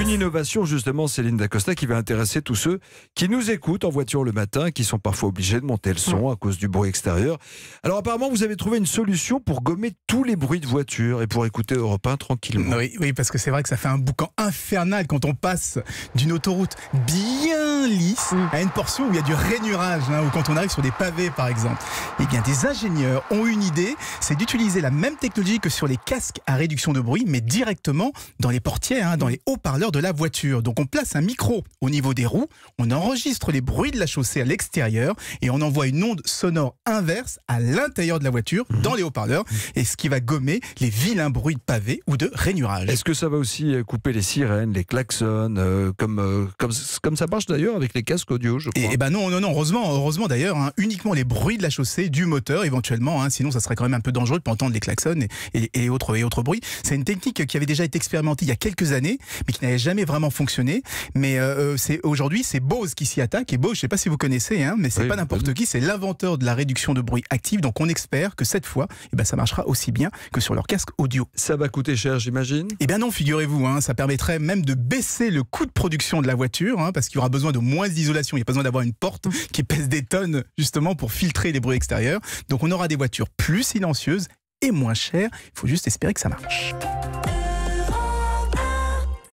Une innovation justement, Céline Dacosta, qui va intéresser tous ceux qui nous écoutent en voiture le matin, qui sont parfois obligés de monter le son à cause du bruit extérieur. Alors apparemment, vous avez trouvé une solution pour gommer tous les bruits de voiture et pour écouter Europe 1 tranquillement. Oui, parce que c'est vrai que ça fait un boucan infernal quand on passe d'une autoroute bien lisse à une portion où il y a du rainurage, ou quand on arrive sur des pavés par exemple. Eh bien, des ingénieurs ont une idée, c'est d'utiliser la même technologie que sur les casques à réduction de bruit, mais directement dans les portières, dans les haut-parleurs de la voiture. Donc on place un micro au niveau des roues, on enregistre les bruits de la chaussée à l'extérieur et on envoie une onde sonore inverse à l'intérieur de la voiture, dans les haut-parleurs, et ce qui va gommer les vilains bruits de pavés ou de rainurage. Est-ce que ça va aussi couper les sirènes, les klaxons, comme ça marche d'ailleurs avec les casques audio, je crois? Eh ben non, heureusement d'ailleurs, uniquement les bruits de la chaussée, du moteur éventuellement, sinon ça serait quand même un peu dangereux de entendre les klaxons et autres bruits. C'est une technique qui avait déjà été expérimentée il y a quelques années, mais qui n'avait jamais vraiment fonctionné. Mais aujourd'hui, c'est Bose qui s'y attaque. Et Bose, je ne sais pas si vous connaissez, mais c'est pas n'importe qui, c'est l'inventeur de la réduction de bruit active. Donc on espère que cette fois, ça marchera aussi bien que sur leur casque audio. Ça va coûter cher, j'imagine? Eh bien non, figurez-vous, ça permettrait même de baisser le coût de production de la voiture, parce qu'il y aura besoin de moins d'isolation. Il n'y a pas besoin d'avoir une porte qui pèse des tonnes, justement, pour filtrer les bruits extérieurs. Donc on aura des voitures plus silencieuses et moins chères. Il faut juste espérer que ça marche.